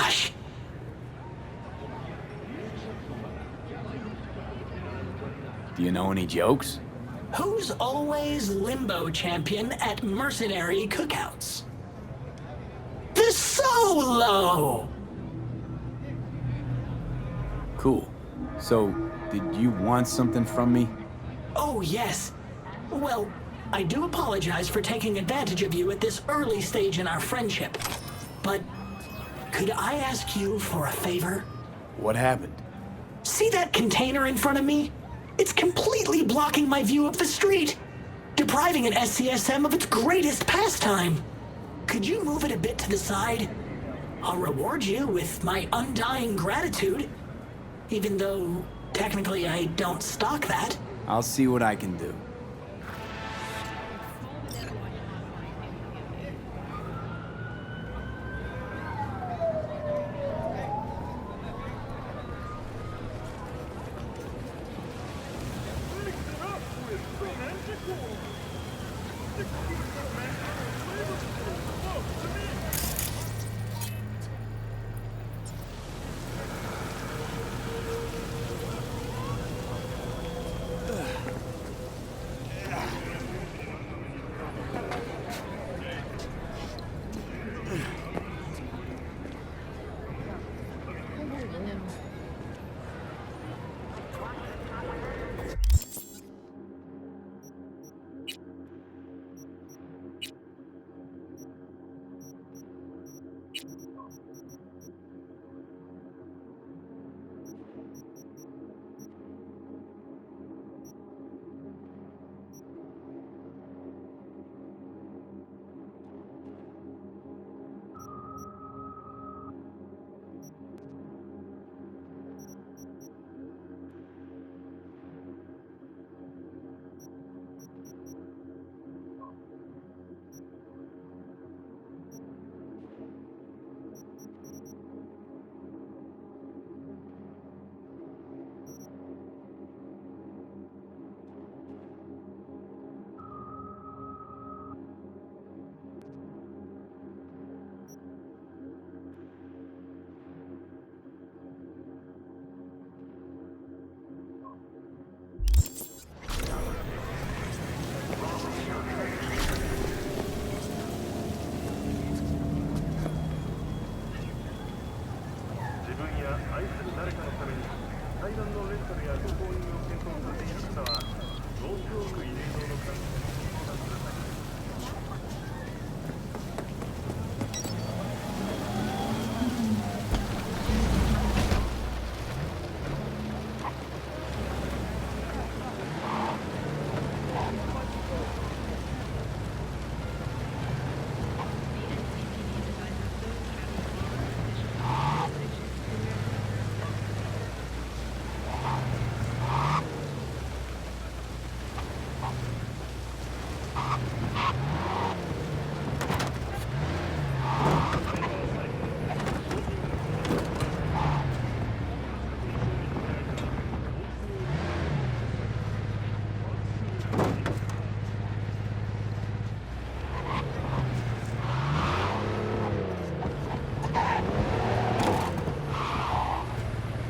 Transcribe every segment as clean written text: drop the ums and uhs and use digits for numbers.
gosh! Do you know any jokes? Who's always limbo champion at mercenary cookouts? The Solo! Cool. So, did you want something from me? Oh, yes. Well, I do apologize for taking advantage of you at this early stage in our friendship. But could I ask you for a favor? What happened? See that container in front of me? It's completely blocking my view of the street, depriving an SCSM of its greatest pastime. Could you move it a bit to the side? I'll reward you with my undying gratitude, even though technically I don't stock that. I'll see what I can do.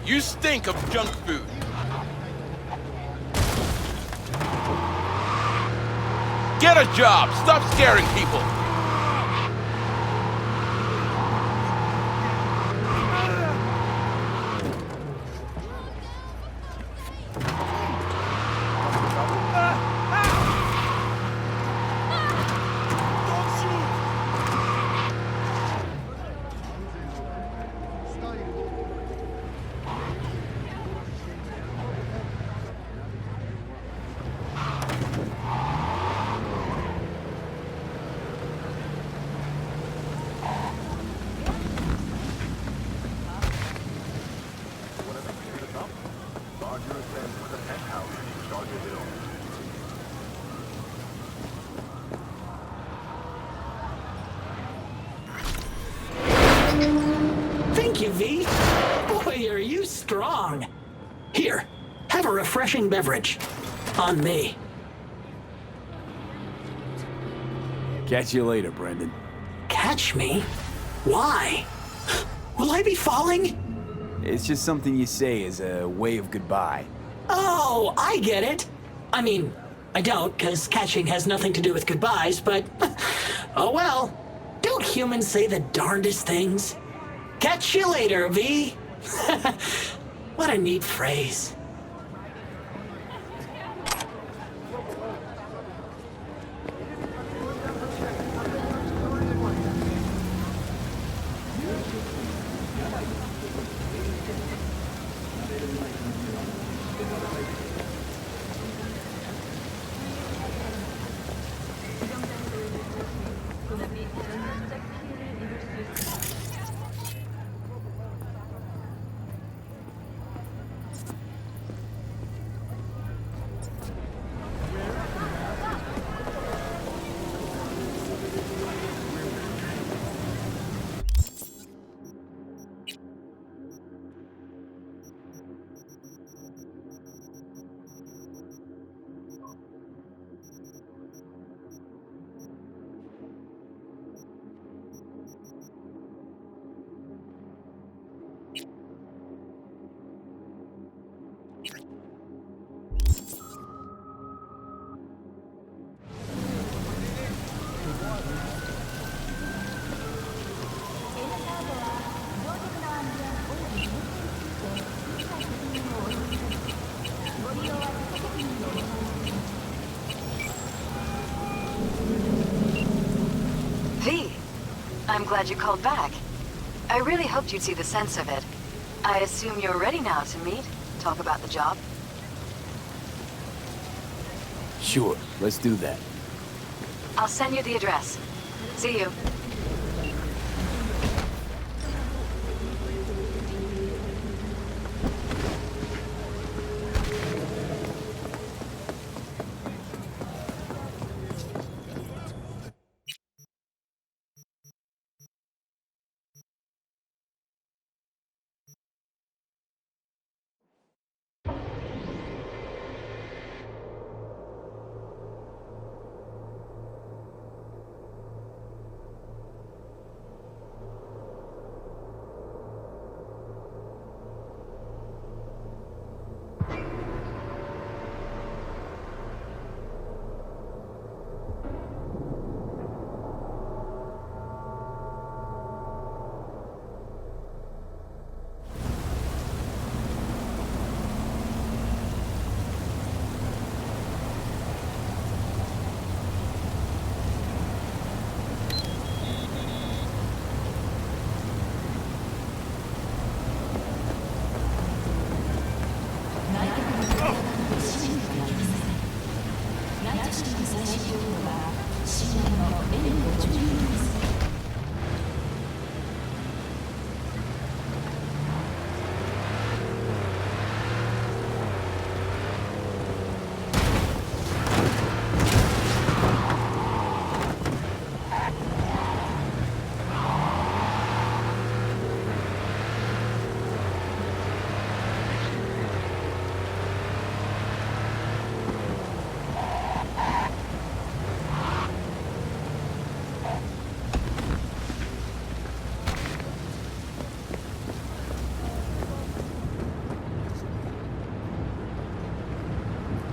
You stink of junk food. Get a job! Stop scaring people! Thank you, V. Boy, are you strong. Here, have a refreshing beverage. On me. Catch you later, Brendan. Catch me? Why? Will I be falling? It's just something you say as a way of goodbye. Oh, I get it. I mean, I don't, because catching has nothing to do with goodbyes, but oh well. Don't humans say the darndest things? Catch you later, V. What a neat phrase. V, I'm glad you called back. I really hoped you'd see the sense of it. I assume you're ready now to meet, talk about the job. Sure, let's do that. I'll send you the address. See you.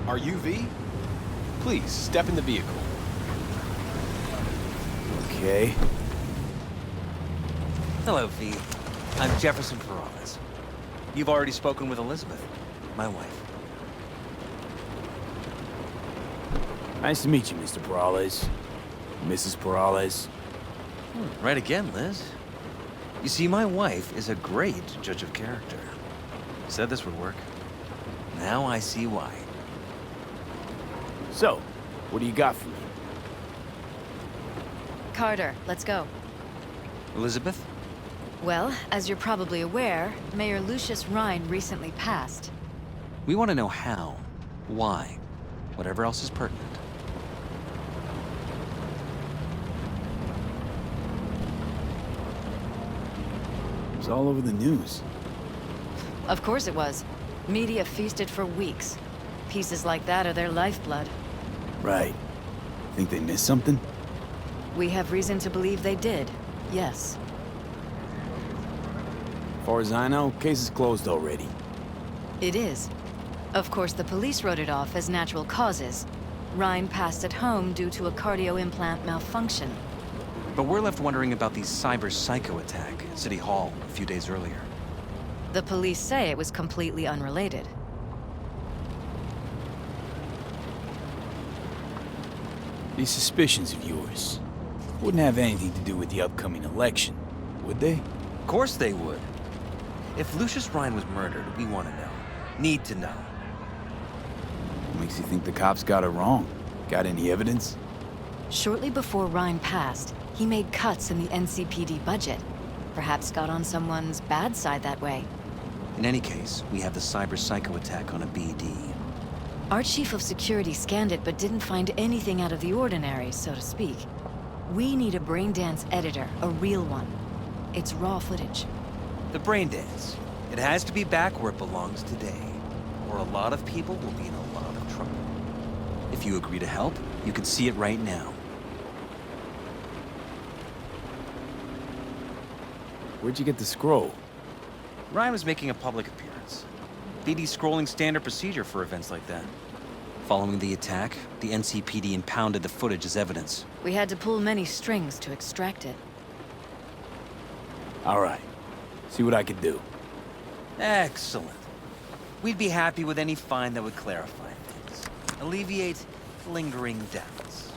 Are you V? Please, step in the vehicle. Okay. Hello, V. I'm Jefferson Peralez. You've already spoken with Elizabeth, my wife. Nice to meet you, Mr. Peralez. Mrs. Peralez. Right again, Liz. You see, my wife is a great judge of character. Said this would work. Now I see why. So, what do you got for me? Carter, let's go. Elizabeth? Well, as you're probably aware, Mayor Lucius Rhine recently passed. We want to know how, why, whatever else is pertinent. It was all over the news. Of course it was. Media feasted for weeks. Pieces like that are their lifeblood. Right. Think they missed something? We have reason to believe they did, yes. Far as I know, case is closed already. It is. Of course, the police wrote it off as natural causes. Ryan passed at home due to a cardio implant malfunction. But we're left wondering about the cyber psycho attack at City Hall a few days earlier. The police say it was completely unrelated. These suspicions of yours wouldn't have anything to do with the upcoming election, would they? Of course they would. If Lucius Ryan was murdered, we want to know. Need to know. Makes you think the cops got it wrong. Got any evidence? Shortly before Ryan passed, he made cuts in the NCPD budget. Perhaps got on someone's bad side that way. In any case, we have the cyber psycho attack on a BD. Our chief of security scanned it but didn't find anything out of the ordinary, so to speak. We need a braindance editor, a real one. It's raw footage. The brain dance. It has to be back where it belongs today, or a lot of people will be in a lot of trouble. If you agree to help, you can see it right now. Where'd you get the scroll? Ryan was making a public appearance. BD's scrolling standard procedure for events like that. Following the attack, the NCPD impounded the footage as evidence. We had to pull many strings to extract it. All right. See what I can do. Excellent. We'd be happy with any find that would clarify things. Alleviate lingering doubts.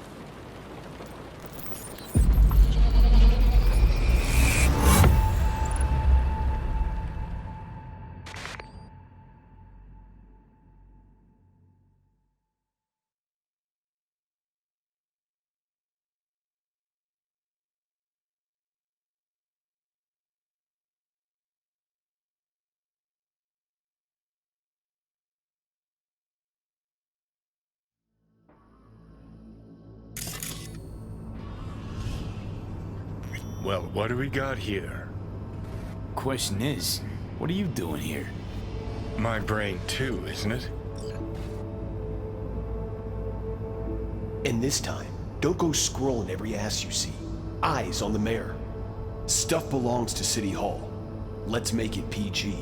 Well, what do we got here? Question is, what are you doing here? My brain too, isn't it? And this time, don't go scrolling every ass you see. Eyes on the mayor. Stuff belongs to City Hall. Let's make it PG.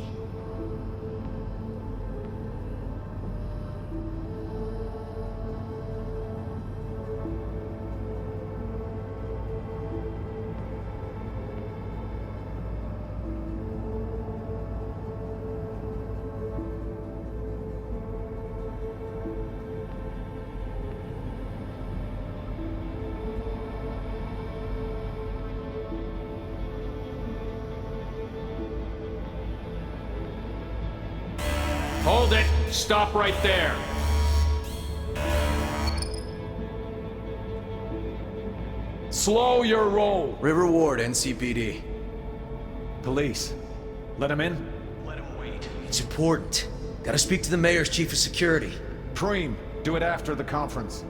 Hold it! Stop right there! Slow your roll! River Ward, NCPD. Police. Let him in? Let him wait. It's important. Gotta speak to the mayor's chief of security. Preem, do it after the conference.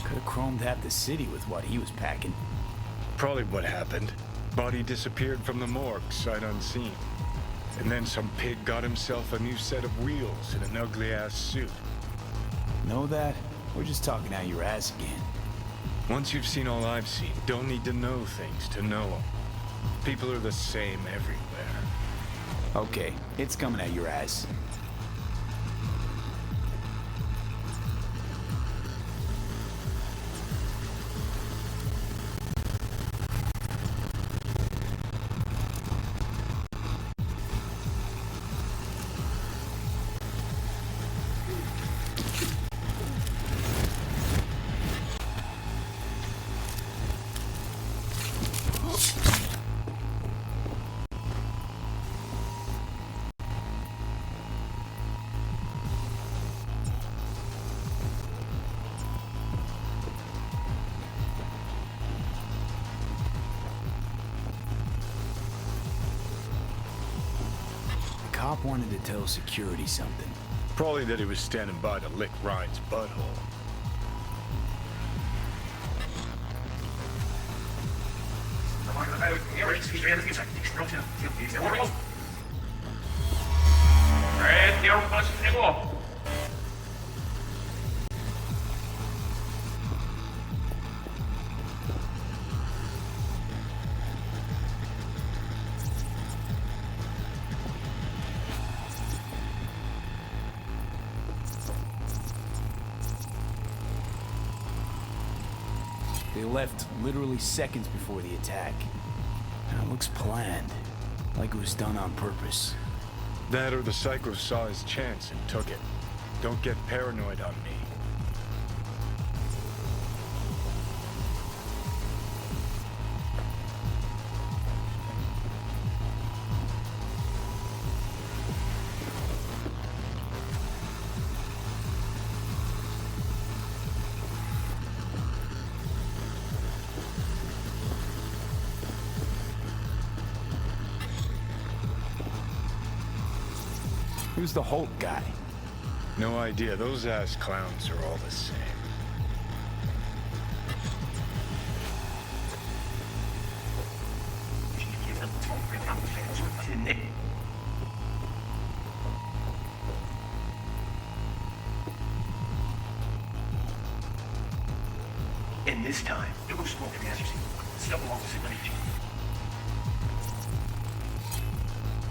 Could've chromed half the city with what he was packing. Probably what happened. Body disappeared from the morgue, sight unseen. And then some pig got himself a new set of wheels and an ugly-ass suit. Know that? We're just talking out your ass again. Once you've seen all I've seen, don't need to know things to know them. People are the same everywhere. Okay, it's coming out your ass. cop wanted to tell security something. Probably that he was standing by to lick Ryan's butthole. They left literally seconds before the attack. Now, it looks planned, like it was done on purpose. That or the psycho saw his chance and took it. Don't get paranoid on me. Who's the Hulk guy? No idea. Those ass clowns are all the same. And this time,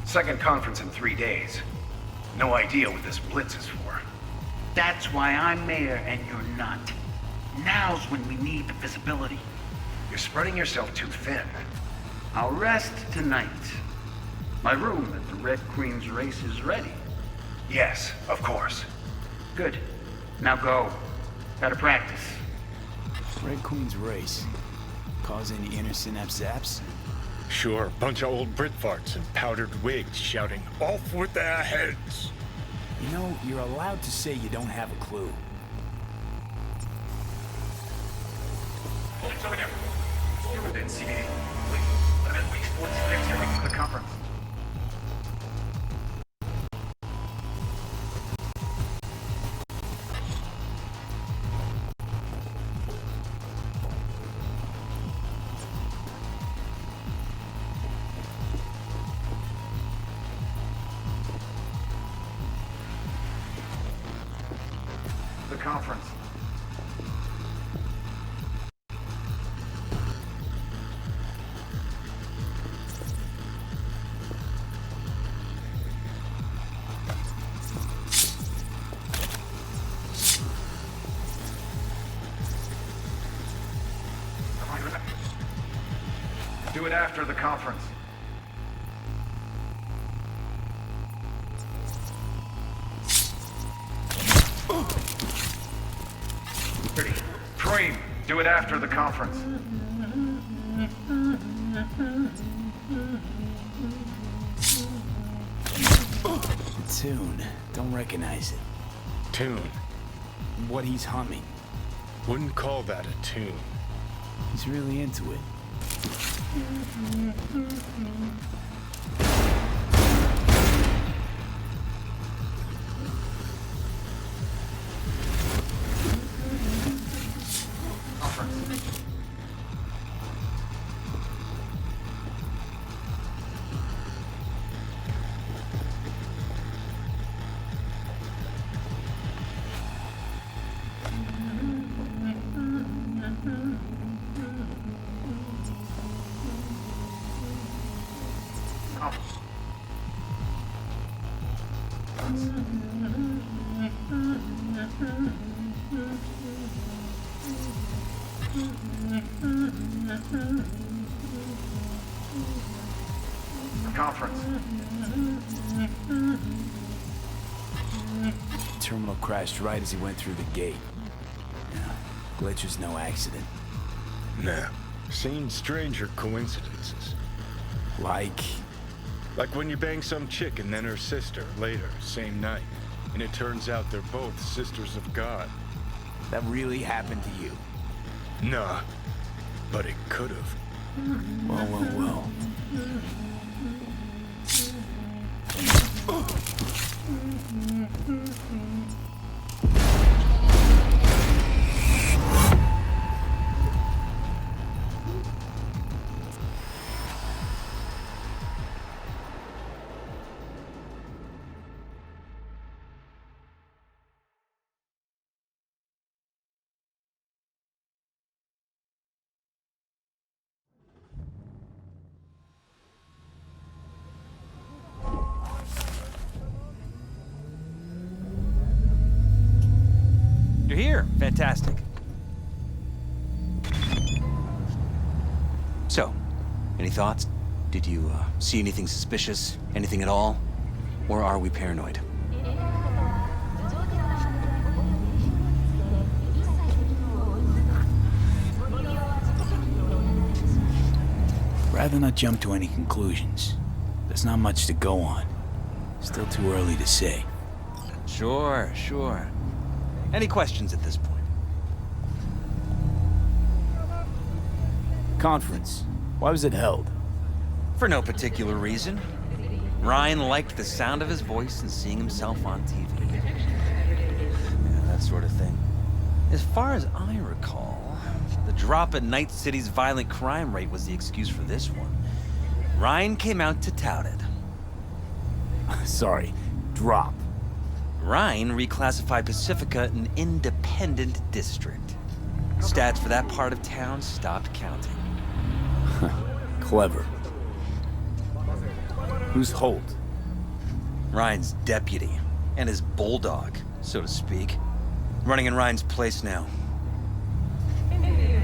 second conference in 3 days. No idea what this blitz is for. That's why I'm mayor and you're not. Now's when we need the visibility. You're spreading yourself too thin. I'll rest tonight. My room at the Red Queen's race is ready. Yes, of course. Good. Now go. Gotta practice. Red Queen's race. Cause any inner synapse zaps? Sure, bunch of old Brit farts in powdered wigs shouting, "Off with their heads!" You know, you're allowed to say you don't have a clue. The conference. The conference. Do it after the conference. Cream, do it after the conference. The tune. Don't recognize it. Tune. What he's humming. Wouldn't call that a tune. He's really into it. Conference. Terminal crashed right as he went through the gate. Yeah, glitch was no accident. Nah. Seen stranger coincidences. Like when you bang some chick and then her sister later, same night. And it turns out they're both sisters of God. that really happened to you. Nah, but it could have. Well. You're here. Fantastic. So, any thoughts? Did you see anything suspicious? Anything at all? Or are we paranoid? Rather not jump to any conclusions. There's not much to go on. Still too early to say. Sure, sure. Any questions at this point? Conference. Why was it held? For no particular reason. Ryan liked the sound of his voice and seeing himself on TV. Yeah, that sort of thing. As far as I recall, the drop in Night City's violent crime rate was the excuse for this one. Ryan came out to tout it. Sorry, drop. Ryan reclassified Pacifica an independent district. Stats for that part of town stopped counting. Clever. Who's Holt? Ryan's deputy, and his bulldog, so to speak. Running in Ryan's place now.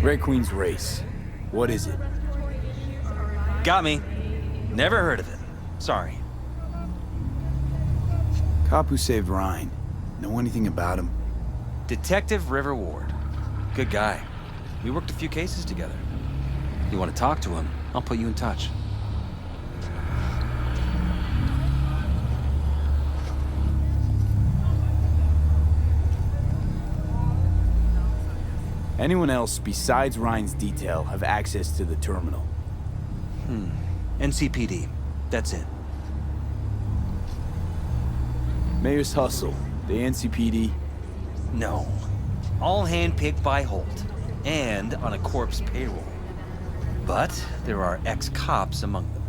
Red Queen's race. What is it? Got me. Never heard of it. Sorry. Cop who saved Ryan. Know anything about him? Detective River Ward. Good guy. We worked a few cases together. You want to talk to him, I'll put you in touch. Anyone else besides Ryan's detail have access to the terminal? NCPD. That's it. Mayor's hustle. The NCPD? No. All handpicked by Holt. And on a corpse payroll. But there are ex-cops among them.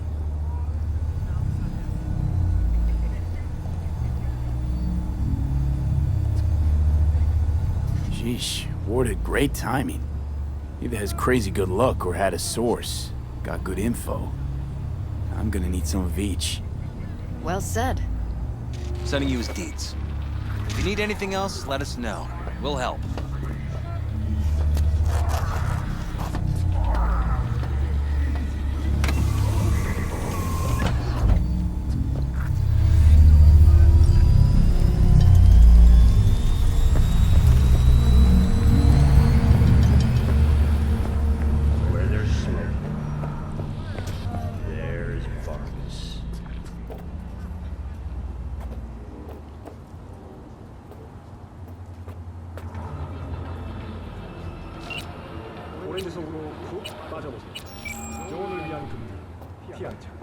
Sheesh, Ward had great timing. Either has crazy good luck or had a source. Got good info. I'm gonna need some of each. Well said. Sending you his deeds. If you need anything else, let us know. We'll help. Where there's smoke, there's Vargas. 오렌지 속으로 푹 빠져보세요. 조언을 위한 금주, 피한차.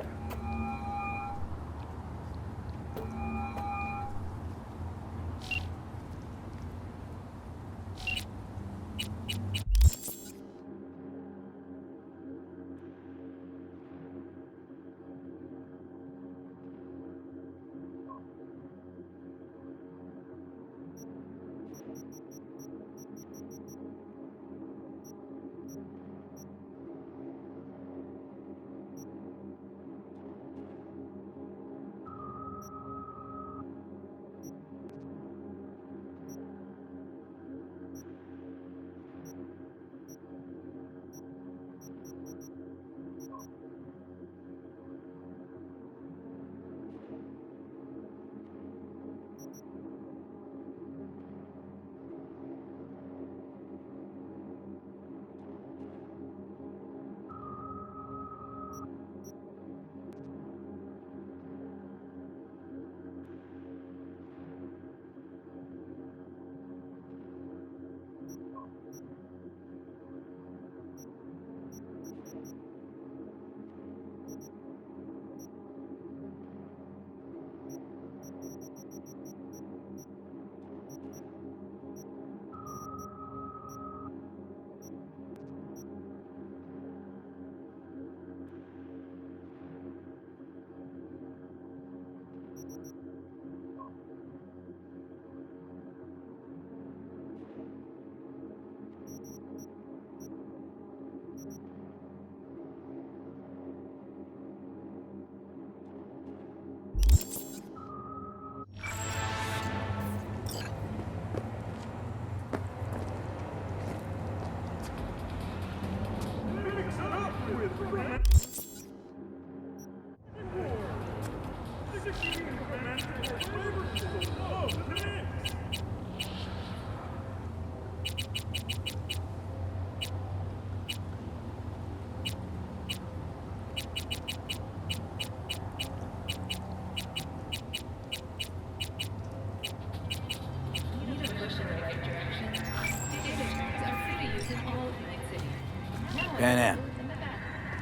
Pan Am.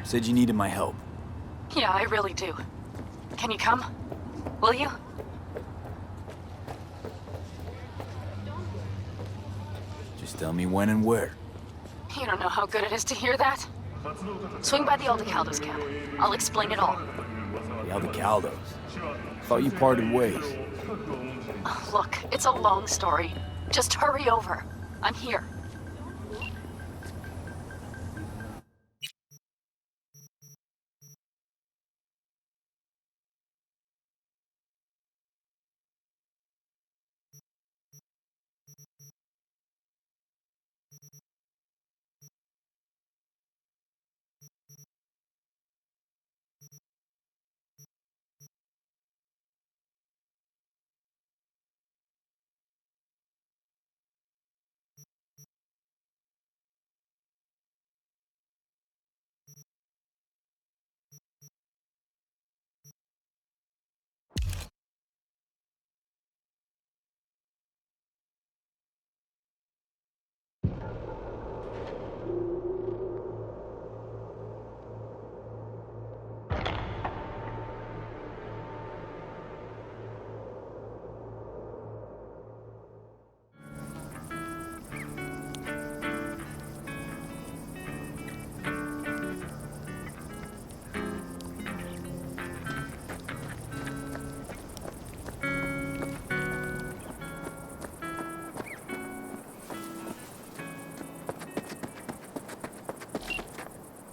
Said you needed my help. Yeah, I really do. Can you come? Will you? Just tell me when and where. You don't know how good it is to hear that. Swing by the Aldecaldos camp. I'll explain it all. The Aldecaldos. Thought you parted ways. Look, it's a long story. Just hurry over. I'm here.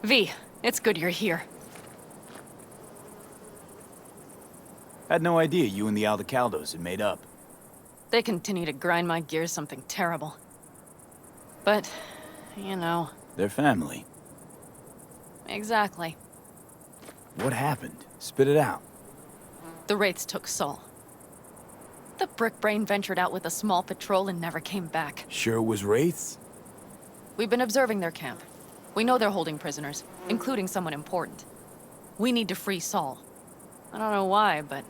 V, it's good you're here. Had no idea you and the Aldecaldos had made up. They continue to grind my gears something terrible. But, you know... They're family. Exactly. What happened? Spit it out. The Wraiths took Saul. The Brick Brain ventured out with a small patrol and never came back. Sure it was Wraiths? We've been observing their camp. We know they're holding prisoners, including someone important. We need to free Saul. I don't know why, but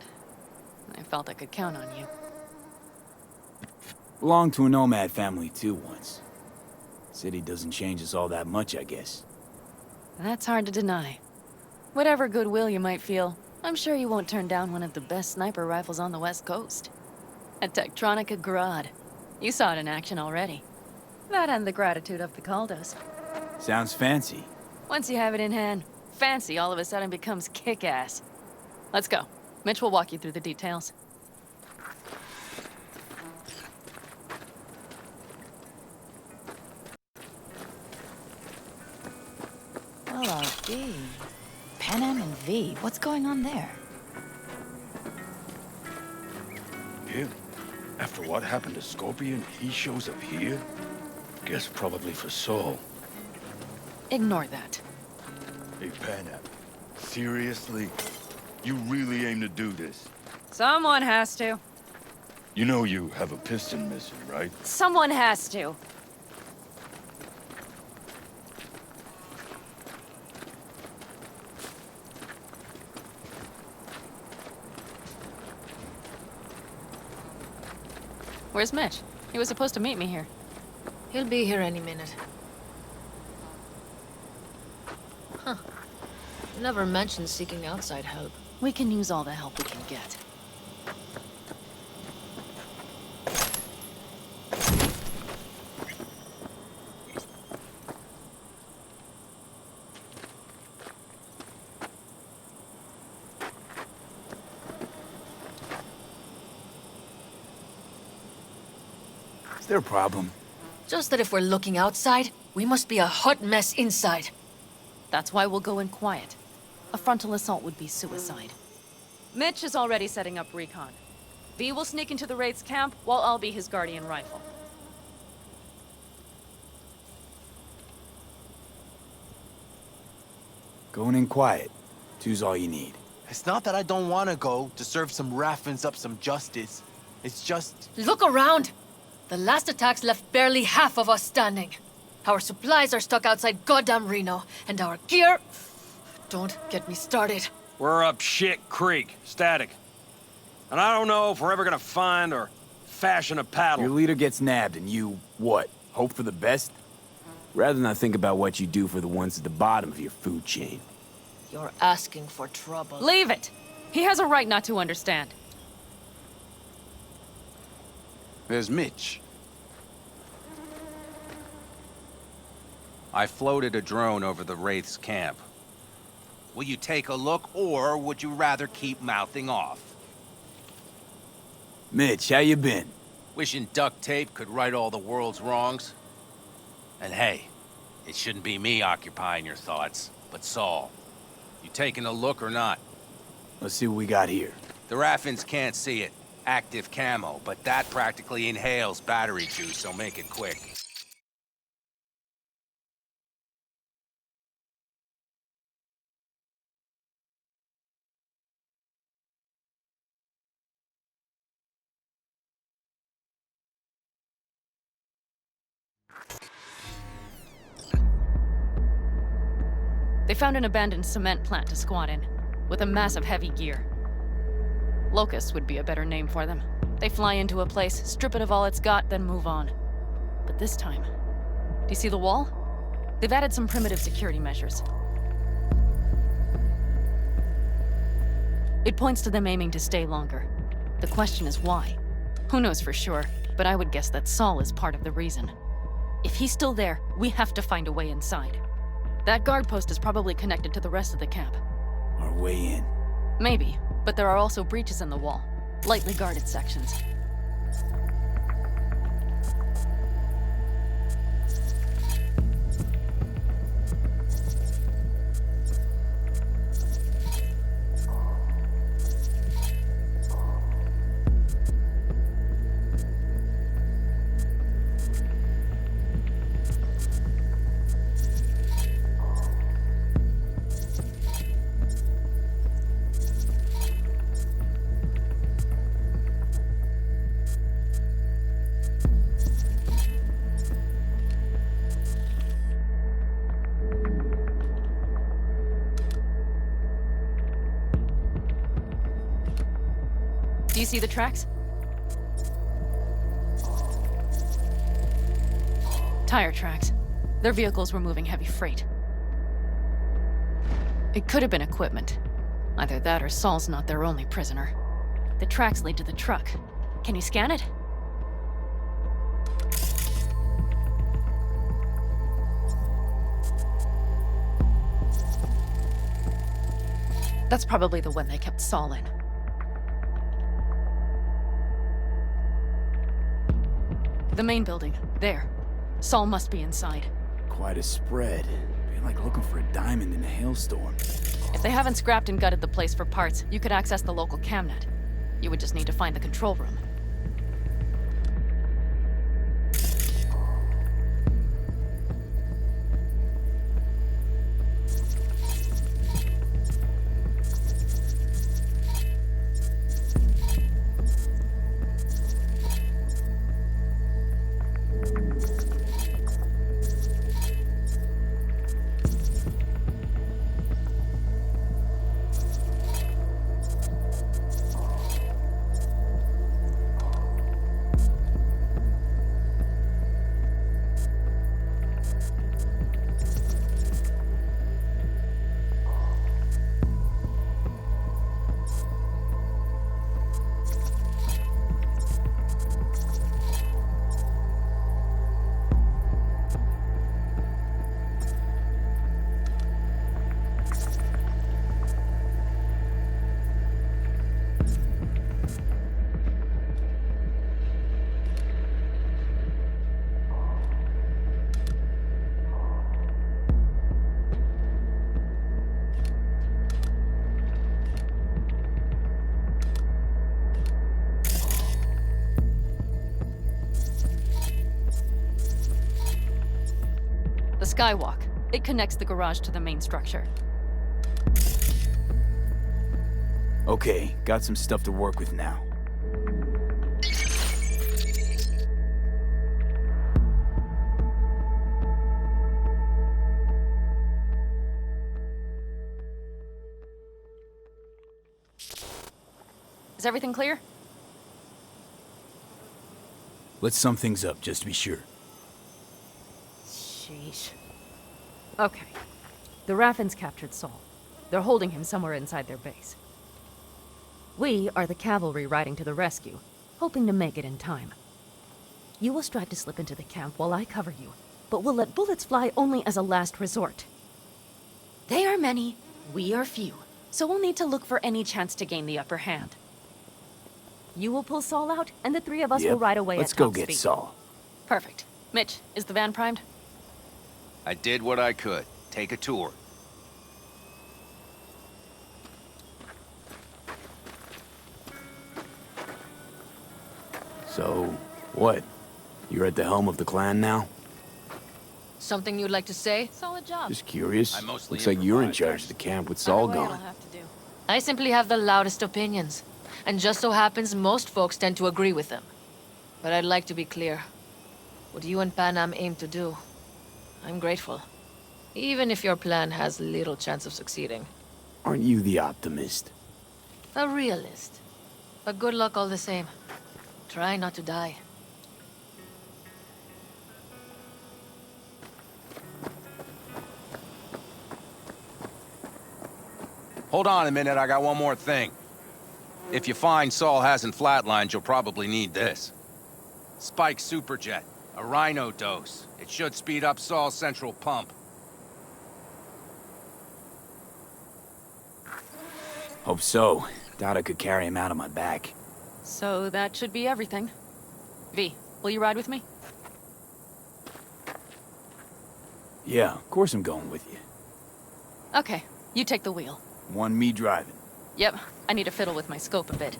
I felt I could count on you. Belonged to a nomad family too once. City doesn't change us all that much, I guess. That's hard to deny. Whatever goodwill you might feel, I'm sure you won't turn down one of the best sniper rifles on the West Coast. A Tektronica Grad. You saw it in action already. That and the gratitude of the Caldos. Sounds fancy. Once you have it in hand, fancy all of a sudden becomes kick-ass. Let's go. Mitch will walk you through the details. Hello, V. Pan Am and V. What's going on there? Him? After what happened to Scorpion, he shows up here? Guess probably for Saul. Ignore that. Hey, Pan Am. Seriously? You really aim to do this? Someone has to. You know you have a piston missing, right? Someone has to. Where's Mitch? He was supposed to meet me here. He'll be here any minute. Huh. Never mentioned seeking outside help. We can use all the help we can get. Is there a problem? Just that if we're looking outside, we must be a hot mess inside. That's why we'll go in quiet. A frontal assault would be suicide. Mitch is already setting up recon. V will sneak into the Wraith's camp, while I'll be his guardian rifle. Going in quiet. Two's all you need. It's not that I don't want to go to serve some Raffins up some justice. It's just... Look around! The last attacks left barely half of us standing. Our supplies are stuck outside goddamn Reno, and our gear... Don't get me started. We're up shit creek, static. And I don't know if we're ever gonna find or fashion a paddle. Your leader gets nabbed and you, what, hope for the best? Rather not think about what you do for the ones at the bottom of your food chain. You're asking for trouble. Leave it! He has a right not to understand. There's Mitch. I floated a drone over the Wraith's camp. Will you take a look, or would you rather keep mouthing off? Mitch, how you been? Wishing duct tape could right all the world's wrongs? And hey, it shouldn't be me occupying your thoughts, but Saul. You taking a look or not? Let's see what we got here. The Raffins can't see it. Active camo, but that practically inhales battery juice, so make it quick. They found an abandoned cement plant to squat in, with a massive heavy gear. Locusts would be a better name for them. They fly into a place, strip it of all it's got, then move on. But this time... Do you see the wall? They've added some primitive security measures. It points to them aiming to stay longer. The question is why? Who knows for sure, but I would guess that Saul is part of the reason. If he's still there, we have to find a way inside. That guard post is probably connected to the rest of the camp. Our way in. Maybe, but there are also breaches in the wall. Lightly guarded sections. Do you see the tracks? Tire tracks. Their vehicles were moving heavy freight. It could have been equipment. Either that or Saul's not their only prisoner. The tracks lead to the truck. Can you scan it? That's probably the one they kept Saul in. The main building. There. Saul must be inside. Quite a spread. Be like looking for a diamond in a hailstorm. If they haven't scrapped and gutted the place for parts, you could access the local camnet. You would just need to find the control room. Skywalk. It connects the garage to the main structure. Okay, got some stuff to work with now. Is everything clear? Let's sum things up, just to be sure. Sheesh. Okay. The Raffens captured Saul. They're holding him somewhere inside their base. We are the cavalry riding to the rescue, hoping to make it in time. You will strive to slip into the camp while I cover you, but we'll let bullets fly only as a last resort. They are many, we are few, so we'll need to look for any chance to gain the upper hand. You will pull Saul out, and the three of us Yep. will ride away Let's at go top get speed. Saul. Perfect. Mitch, is the van primed? I did what I could. Take a tour. So, what? You're at the helm of the clan now? Something you'd like to say? Solid job. Just curious. I mostly Looks like you're in improvise, charge of the camp with Saul gone. I simply have the loudest opinions, and just so happens most folks tend to agree with them. But I'd like to be clear. What you and Panam aim to do, I'm grateful. Even if your plan has little chance of succeeding. Aren't you the optimist? A realist. But good luck all the same. Try not to die. Hold on a minute, I got one more thing. If you find Saul hasn't flatlined, you'll probably need this. Spike Superjet, a rhino dose. It should speed up Saul's central pump. Hope so. Doubt I could carry him out on my back. So that should be everything. V, will you ride with me? Yeah, of course I'm going with you. Okay, you take the wheel. Want me driving? Yep, I need to fiddle with my scope a bit.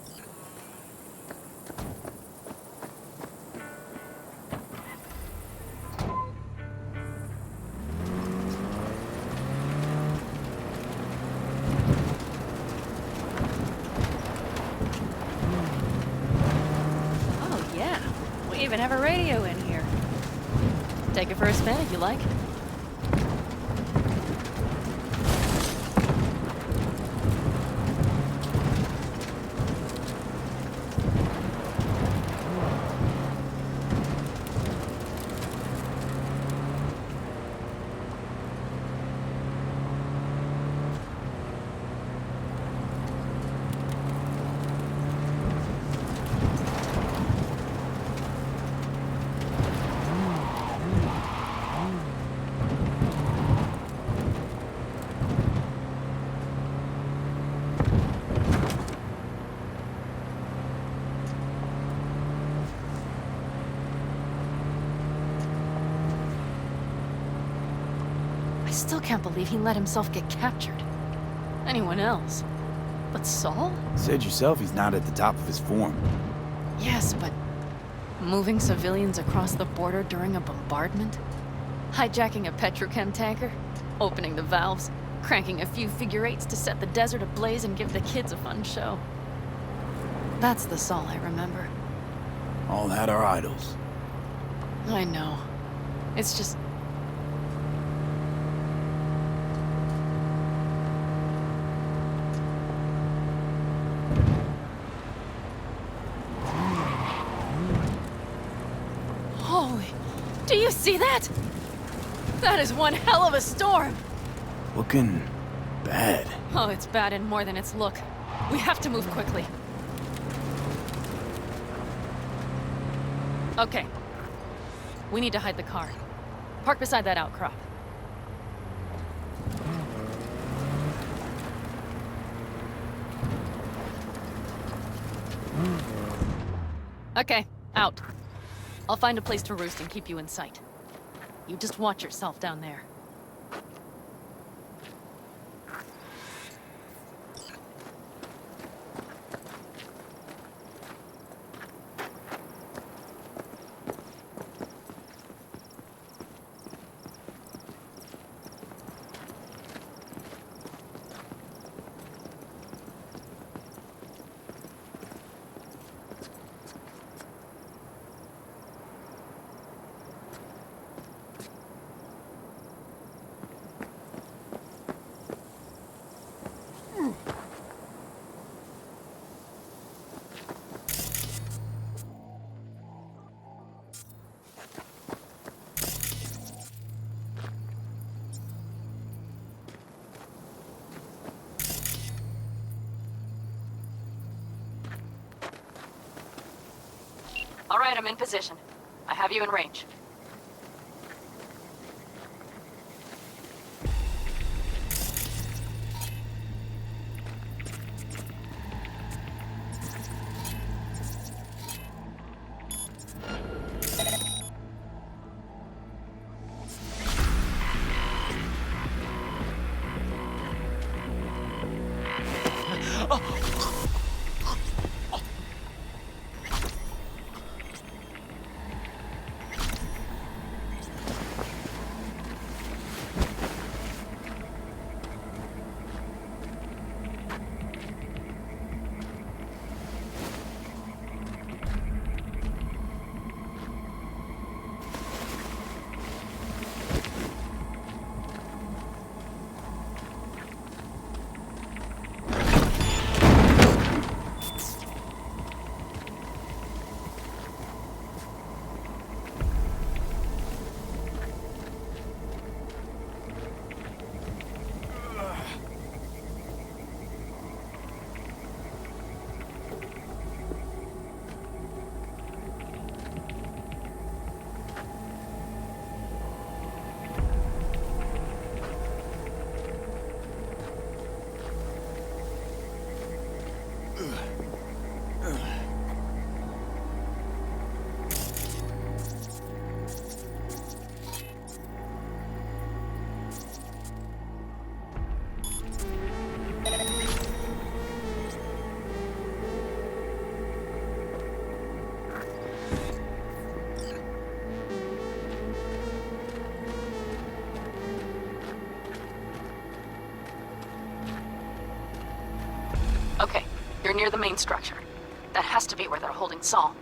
Oh yeah, we even have a radio in here. Take it for a spin if you like. I still can't believe he let himself get captured. Anyone else? But Saul? Said yourself he's not at the top of his form. Yes, but moving civilians across the border during a bombardment? Hijacking a petrochem tanker? Opening the valves? Cranking a few figure eights to set the desert ablaze and give the kids a fun show? That's the Saul I remember. All had our idols. I know. It's just... Holy... Do you see that? That is one hell of a storm! Looking bad. Oh, it's bad in more than its look. We have to move quickly. Okay. We need to hide the car. Park beside that outcrop. Okay, out. I'll find a place to roost and keep you in sight. You just watch yourself down there. All right, I'm in position. I have you in range. Okay, you're near the main structure. That has to be where they're holding Saul.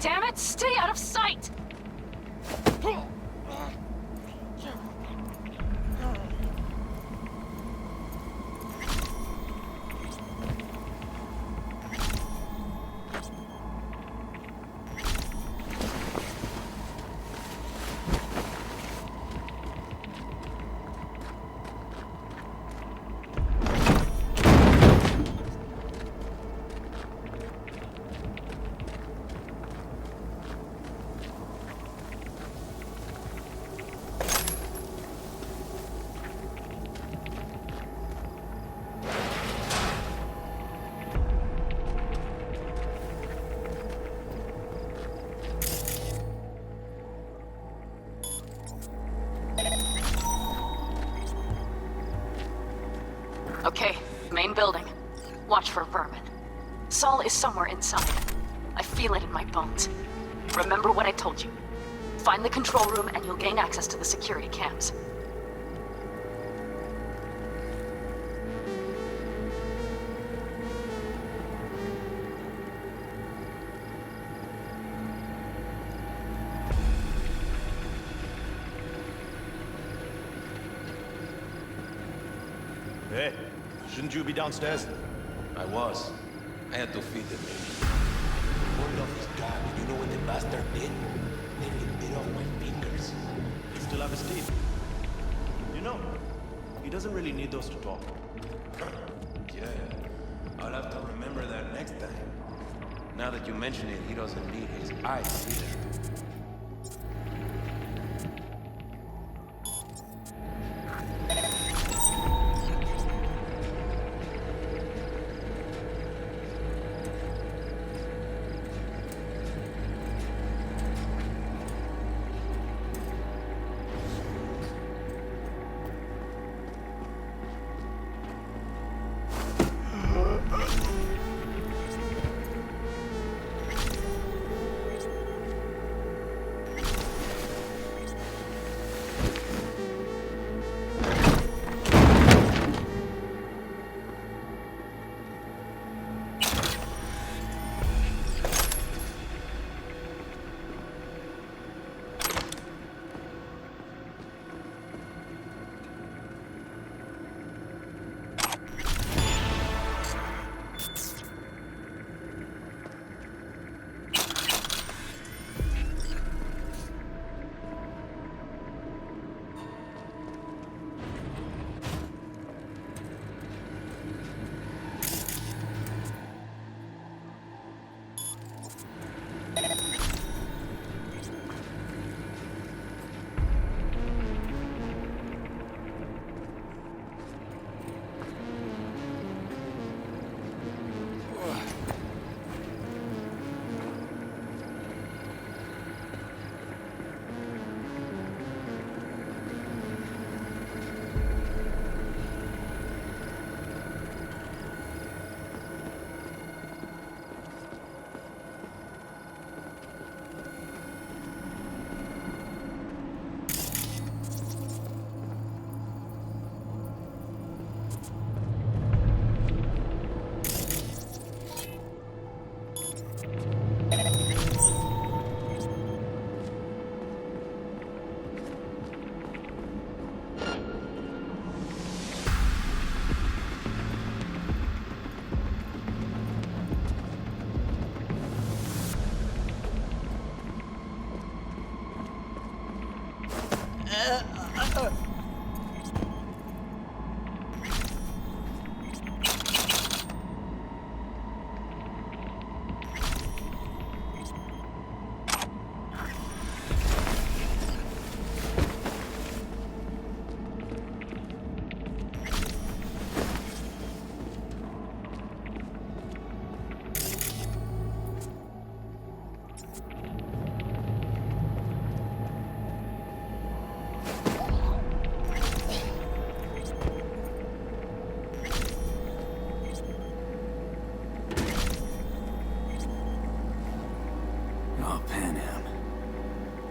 Damn it, stay out of sight! Main building. Watch for vermin. Saul is somewhere inside. I feel it in my bones. Remember what I told you. Find the control room and you'll gain access to the security cams. Hey, shouldn't you be downstairs? I was. I had to feed the baby. Word off his guard. You know what the bastard did? Nearly bit off my fingers. He still have his teeth. You know, he doesn't really need those to talk. Yeah, I'll have to remember that next time. Now that you mention it, he doesn't need his eyes either.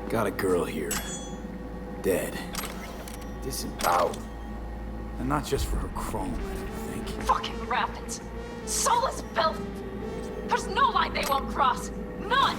Got a girl here. Dead. Disemboweled. And not just for her chrome, I don't think. Fucking rapids. Saul is built. There's no line they won't cross. None!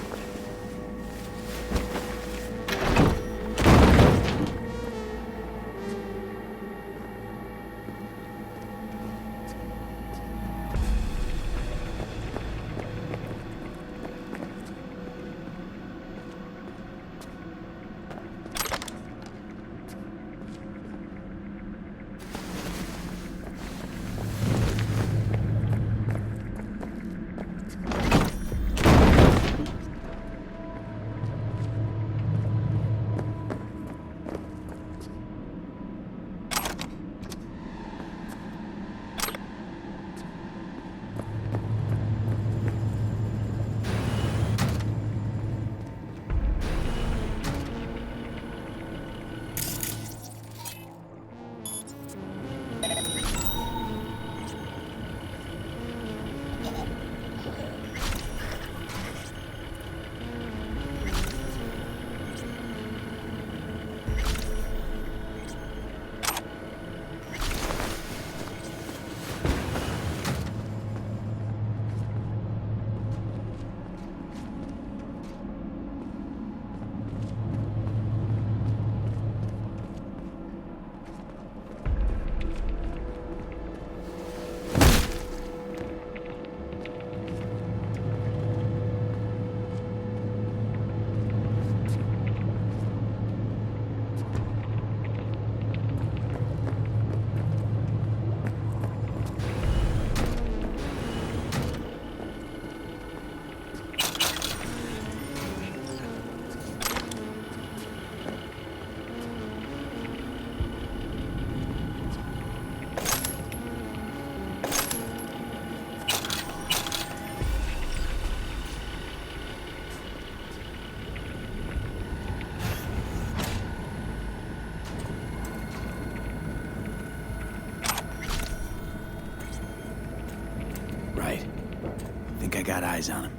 eyes on him.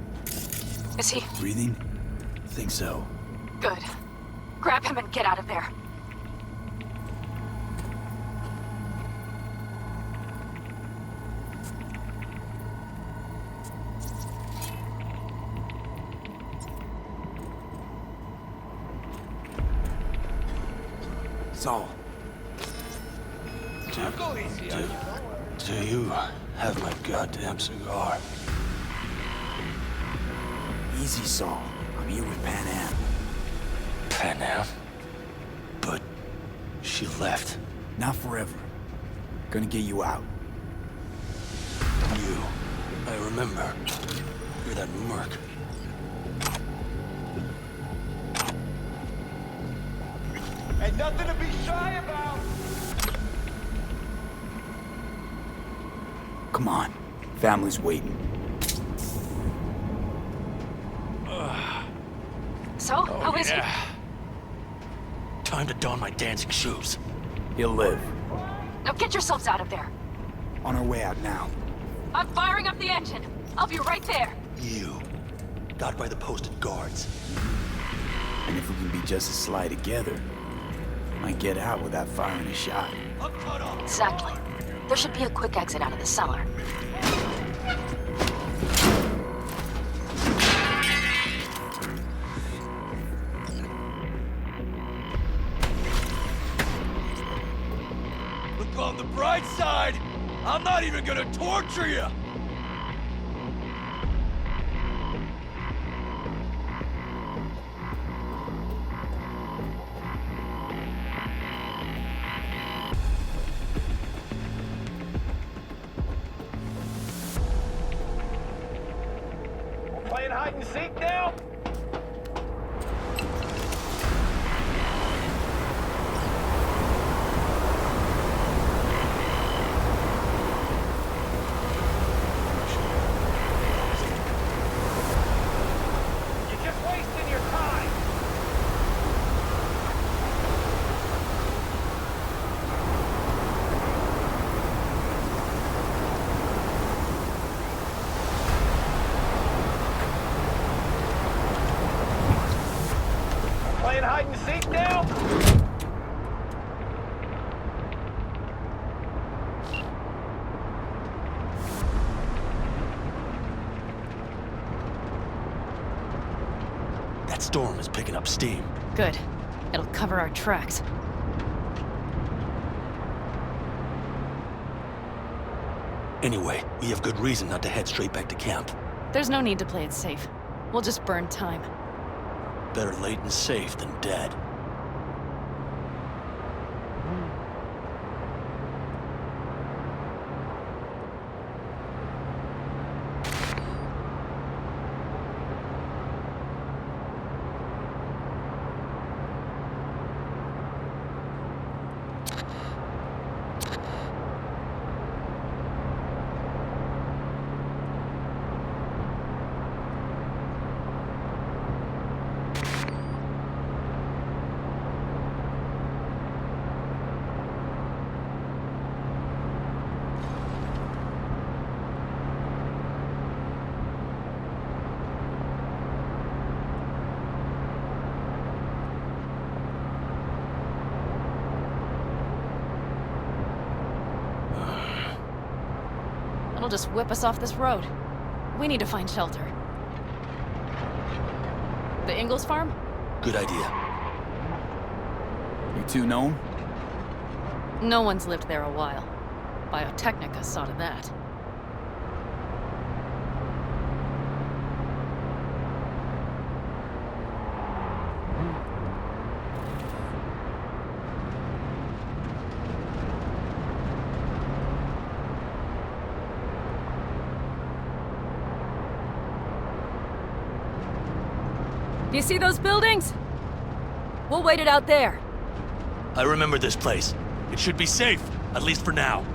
Is he? Breathing? Think so. Good. Grab him and get out of there. Saul. Do you have my goddamn cigar? Easy, Saul. I'm here with Pan Am. Pan Am? But she left. Not forever. Gonna get you out. You. I remember. You're that merc. Ain't nothing to be shy about. Come on. Family's waiting. So, how is he? Time to don my dancing shoes. He'll live. Now get yourselves out of there. On our way out now. I'm firing up the engine. I'll be right there. You. Got by the posted guards. And if we can be just as sly together, might get out without firing a shot. Exactly. There should be a quick exit out of the cellar. Look on the bright side. I'm not even gonna torture you. Playing hide and seek now? You're just wasting your time. Playing hide and seek now? That storm is picking up steam. Good. It'll cover our tracks. Anyway, we have good reason not to head straight back to camp. There's no need to play it safe. We'll just burn time. Better late and safe than dead. It'll just whip us off this road. We need to find shelter. The Ingalls farm? Good idea. You two known? No one's lived there a while. Biotechnica saw to that. You see those buildings? We'll wait it out there. I remember this place. It should be safe, at least for now.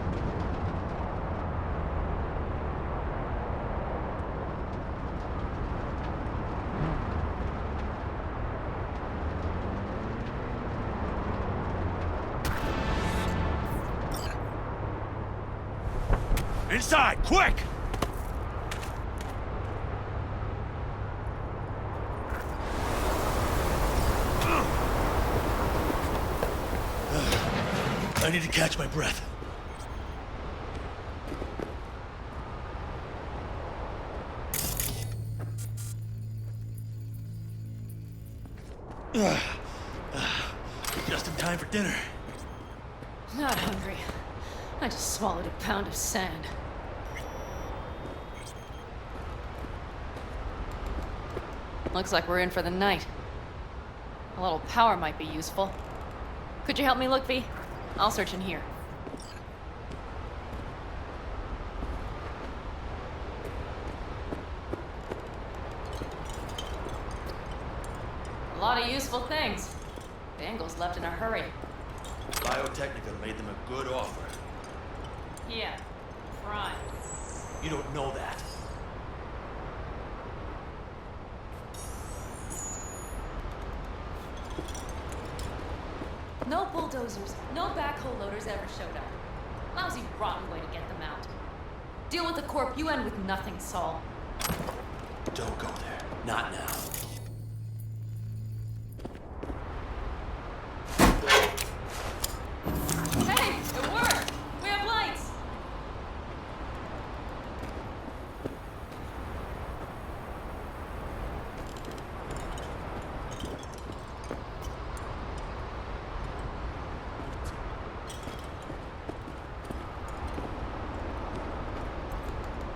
Inside, quick! I need to catch my breath. Just in time for dinner. Not hungry. I just swallowed a pound of sand. Looks like we're in for the night. A little power might be useful. Could you help me look, V? I'll search in here. A lot of useful things. Bangles left in a hurry. Biotechnica made them a good offer. Yeah, prime. You don't know that. No bulldozers, no backhoe loaders ever showed up. Lousy, rotten way to get them out. Deal with the corp, you end with nothing, Saul. Don't go there. Not now. Hey, it worked! We have lights!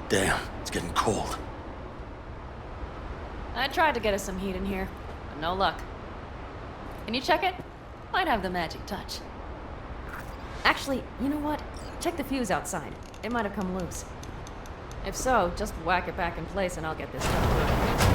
Damn, it's getting cold. I tried to get us some heat in here, but no luck. Can you check it? Might have the magic touch. Actually, you know what? Check the fuse outside. It might have come loose. If so, just whack it back in place and I'll get this done.